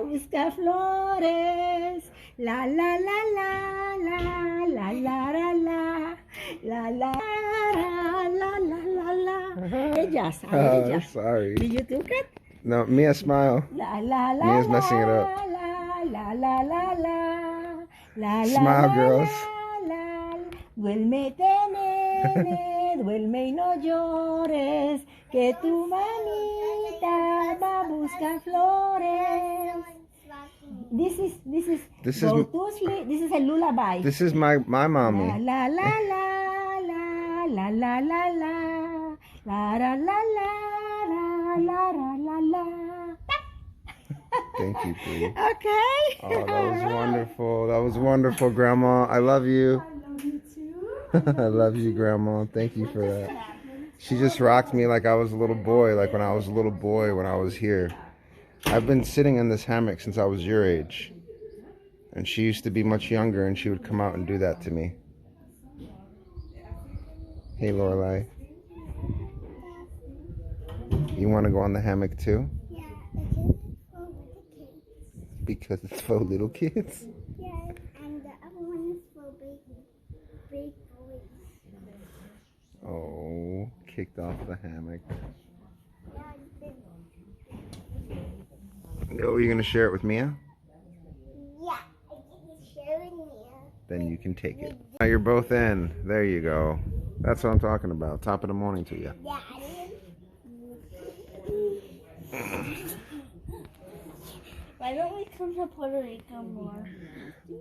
busca flores. La la la la la la la la la la la la la la. Ella, Oh, sorry. Did you took it? No, Mia, smile. La la la. Mia's messing it up. La la la la la la. Smile, girls. Duerme, nene, duerme y no llores, que tu mamita va a buscar flores. This is go to sleep. This is a lullaby. This is my mommy. La la la la la la la la la la la la la la la. Thank you, Bree. Okay. Oh, that was wonderful. That was wonderful, Grandma. I love you. I love you too. I love you, Grandma. Thank you for that. She just rocked me like I was a little boy, like when I was a little boy when I was here. I've been sitting in this hammock since I was your age. And she used to be much younger and she would come out and do that to me. Hey, Lorelai. You want to go on the hammock too? Yeah, Because it's for little kids? yes, and the other one is for big boys. Oh, kicked off the hammock. Oh, you're going to share it with Mia? Yeah, I can share with Mia. Then you can take it. Now you're both in. There you go. That's what I'm talking about. Top of the morning to you. Yeah, why don't we come to Puerto Rico more?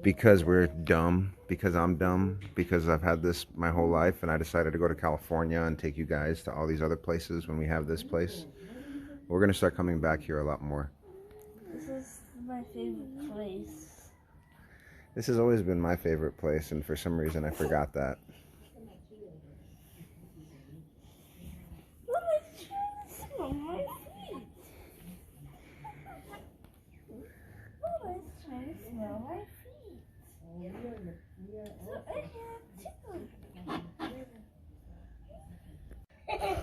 Because we're dumb. Because I'm dumb. Because I've had this my whole life and I decided to go to California and take you guys to all these other places when we have this place. We're going to start coming back here a lot more. This is my favorite place. This has always been my favorite place and for some reason I forgot that. Let me try to smell my feet. Let me try to smell my feet. So I have two. Hey.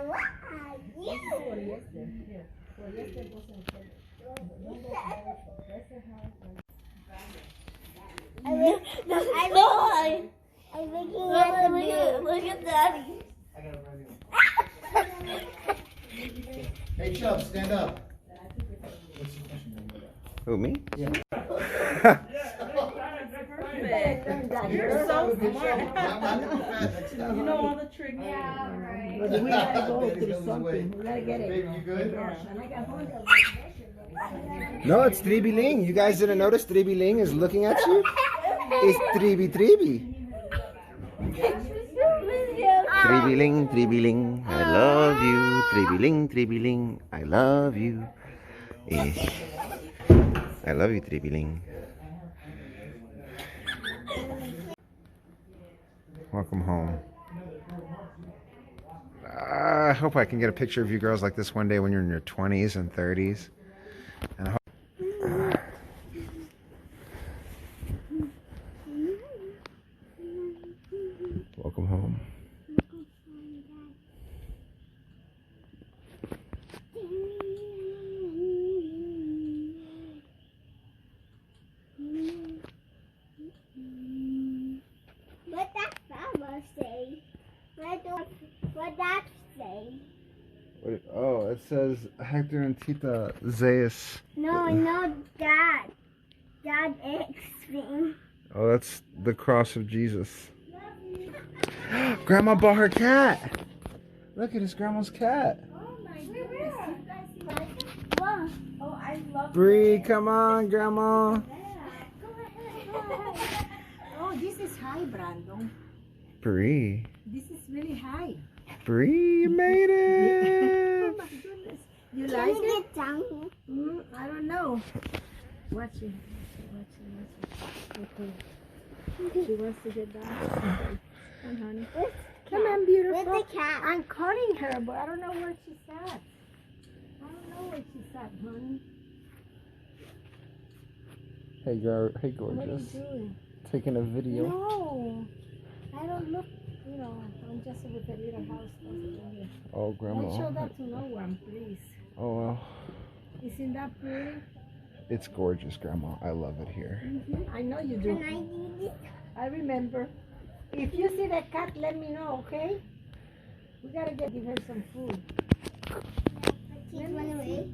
What are you? I'm looking at the view. Look at Daddy. Hey, Chubb, stand up. Who, me? Yeah. You're so smart. You know all the tricks. Yeah, right. But we gotta go through something. We gotta get it. Baby, you good? No, it's Tribi Ling. You guys didn't notice Tribi Ling is looking at you? It's Tribi Tribi. Tribi Ling, I love you. Tribi Ling, I love you. Eh. I love you, Tribi Ling. Welcome home. I hope I can get a picture of you girls like this one day when you're in your 20s and 30s. And I hope welcome home. What that flower say? What that say? Oh, it says Hector and Tita Zeus. No, Dad. Dad X-Wing. Oh, that's the cross of Jesus. Grandma bought her cat. Look at his grandma's cat. Oh my goodness. Wow. Oh, I love Bree, come on, Grandma. Oh, this is high, Brandon. Bree. This is really high. Bree, you made Oh it. my goodness. You Can like we it? get down here? I don't know. Watch it. Okay. She wants to get down. Come on, honey. Come on, beautiful. With the cat. I'm calling her, but I don't know where she's at. I don't know where she's at, honey. Hey, What are you gorgeous. doing? Taking a video. No, I don't look You know, I'm just with a little house. Oh, Grandma. Don't show that to no one, please. Oh, well. Isn't that pretty? It's gorgeous, Grandma. I love it here. I know you do. Can I do this? I remember. If you see the cat, let me know, okay? We gotta give her some food. Take one away.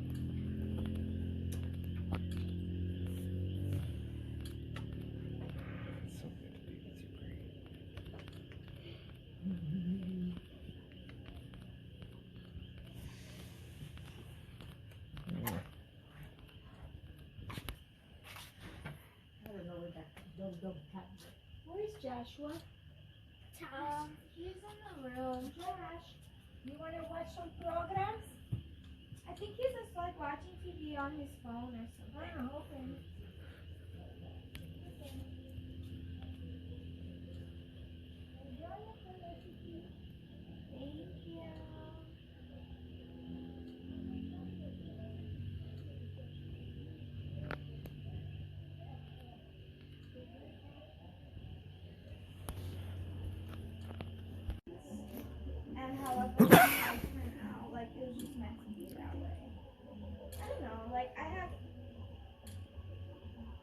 It's so good to be with you, Green. I don't know where that dog cat. Where is Joshua? He's in the room. Josh, you wanna watch some programs? I think he's just like watching TV on his phone or something. Ah, okay. Thank you. And how I feel like I turned out, like it was just meant to be that way. I don't know, like I have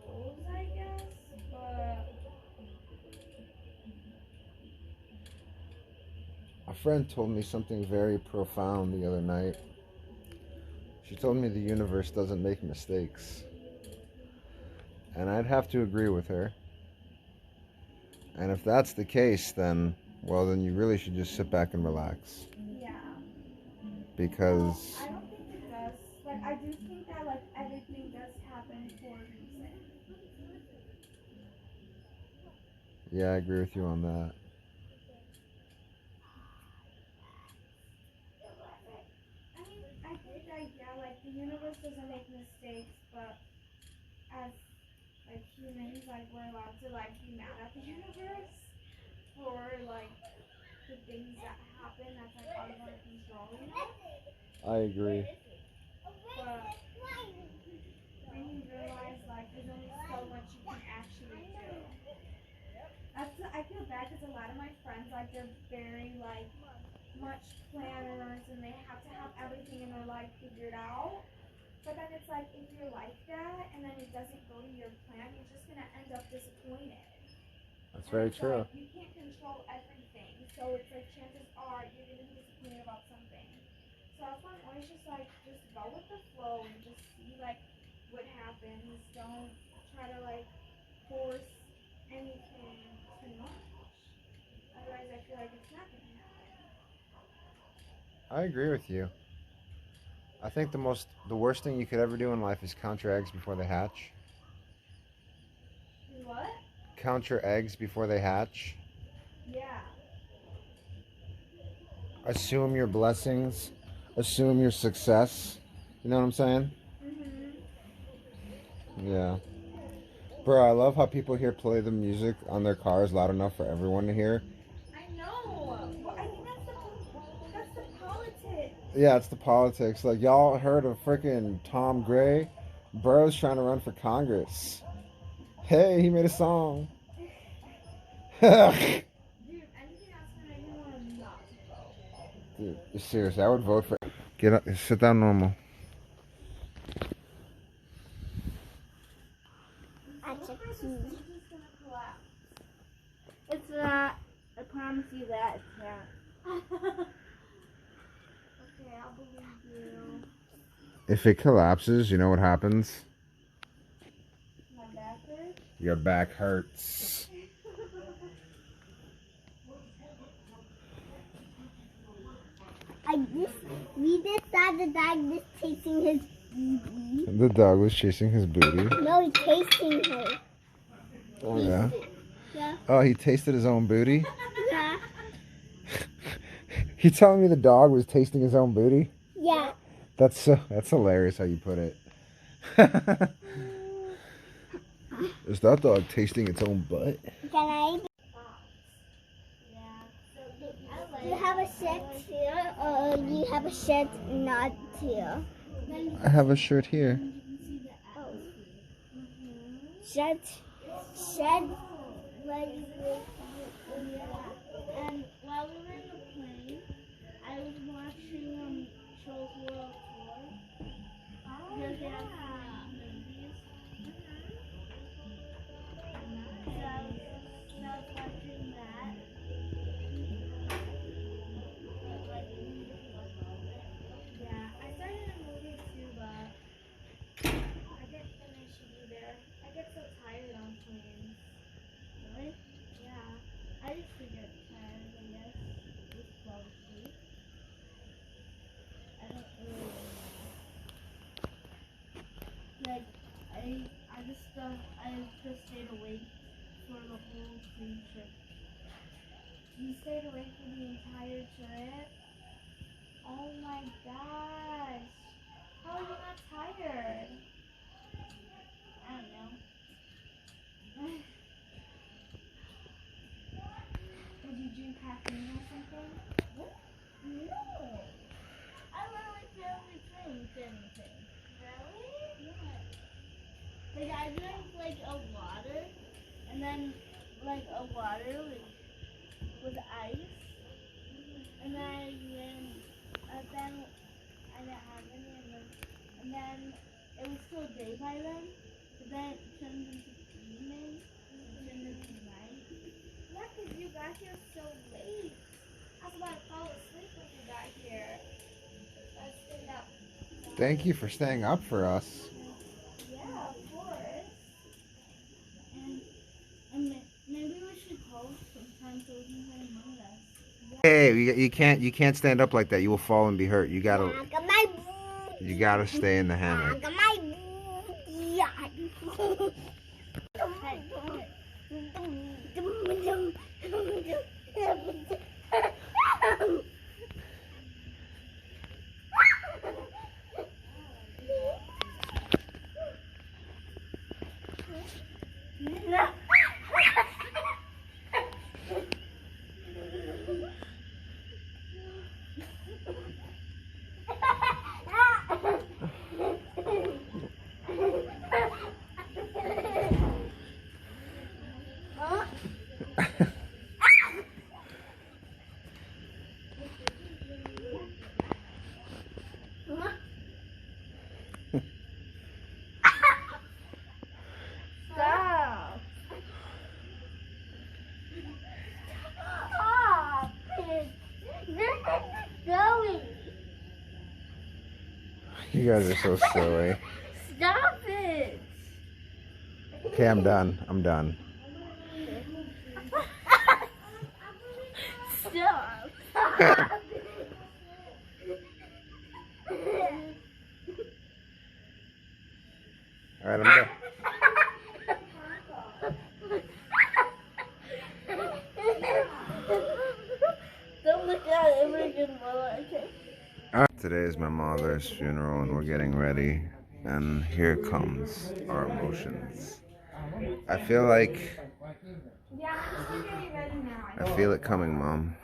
goals, I guess, but A friend told me something very profound the other night. She told me the universe doesn't make mistakes. And I'd have to agree with her. And if that's the case, then, well, then you really should just sit back and relax. yeah. Because, I don't think it does. Like I do think that like everything does happen for a reason. yeah, I agree with you on that. I mean, I think that yeah, like the universe doesn't make mistakes, but as like humans, like we're allowed to like be mad at the universe for like the things that happen that's like out of our control, you know? I agree. But then you realize like there's only so much you can actually do. I feel bad because a lot of my friends like they're very like much planners and they have to have everything in their life figured out. But then it's like if you're like that and then it doesn't go to your plan, you're just gonna end up disappointed. That's And very it's true. Like, you can't control everything, so it's like chances are you're gonna be disappointed about something. So that's why I'm always just like just go with the flow and just see like what happens. Don't try to like force anything too much. Otherwise, I feel like it's not gonna happen. I agree with you. I think the worst thing you could ever do in life is count your eggs before they hatch. What? Count your eggs before they hatch. Yeah. Assume your blessings. Assume your success. You know what I'm saying? Mhm. Yeah. Bro, I love how people here play the music on their cars loud enough for everyone to hear. I know. Well, I think that's the politics. Yeah, it's the politics. Like, y'all heard of freaking Tom Gray? Bro's trying to run for Congress. Hey, he made a song. Dude, anything else gonna make me want to not vote. Dude, seriously, I would vote for. Get up, sit down normal. It's gonna collapse. It's not. I promise you that it's not. Okay, I'll believe you. If it collapses, you know what happens? My back hurts. Your back hurts. We just saw the dog just chasing his booty. The dog was chasing his booty. No, he's chasing her. Oh, yeah? Yeah. Oh, he tasted his own booty? Yeah. You telling me the dog was tasting his own booty? Yeah. That's hilarious how you put it. Is that dog tasting its own butt? Can I? Do you have a shirt here or you have a shirt not here? I have a shirt here. Oh. Shirt. Where you and I just stayed awake for the whole cruise trip. You stayed awake for the entire trip? Oh my gosh. How are you not tired? I don't know. Did you drink caffeine or something? No. I literally barely drink anything. Really? Yeah. Like I drink like a water and then like a water with ice and then I then I didn't have any and then it was still day by then, but then it turned into evening, it turned into night. Yeah, 'cause you got here so late. I was about to fall asleep when you got here. I stayed up. Thank you for staying up for us. Yeah, of course. And maybe we should call sometime so we can play Among Us. Hey, you can't stand up like that. You will fall and be hurt. You gotta stay in the hammock. Stop! Stop it! This is going. You guys are so silly. Stop it! Okay, I'm done. I'm done. Stop! All right, I'm done. Don't look at it ever again, Mama. Okay. Today is my mother's funeral and we're getting ready. And here comes our emotions. I feel like Yeah, I'm just getting ready now. I feel it coming, Mom.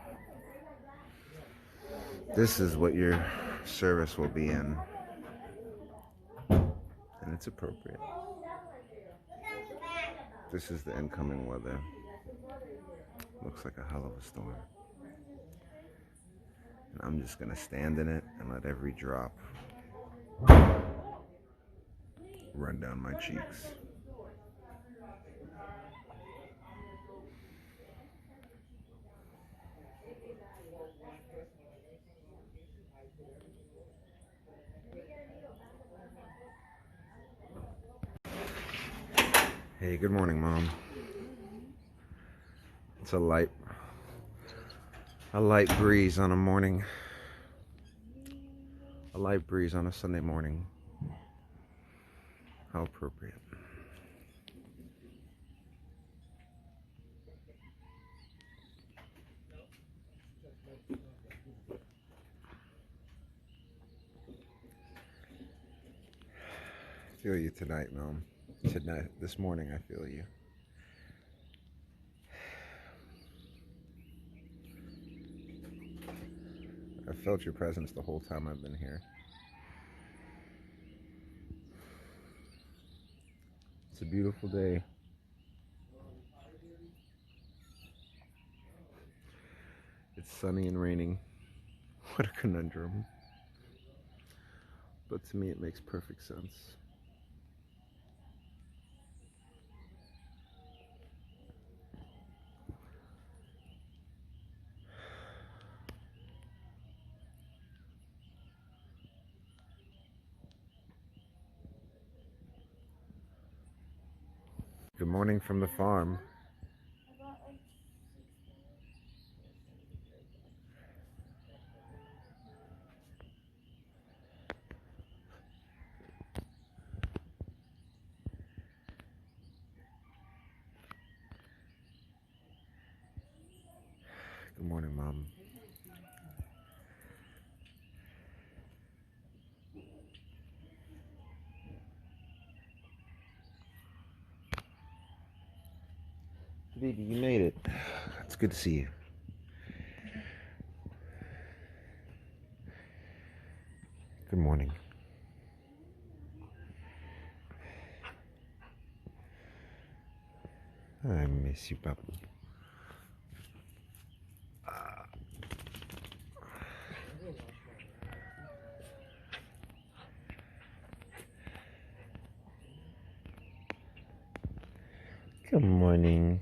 This is what your service will be in. And it's appropriate. This is the incoming weather. Looks like a hell of a storm. And I'm just gonna stand in it and let every drop run down my cheeks. Hey, good morning, Mom. It's a light breeze on a morning. A light breeze on a Sunday morning. How appropriate. I feel you tonight, Mom. This morning, I feel you. I've felt your presence the whole time I've been here. It's a beautiful day. It's sunny and raining. What a conundrum. But to me, it makes perfect sense. Good morning from the farm. Good morning, Mom. Baby, you made it. It's good to see you. Good morning. I miss you, Papa. Good morning.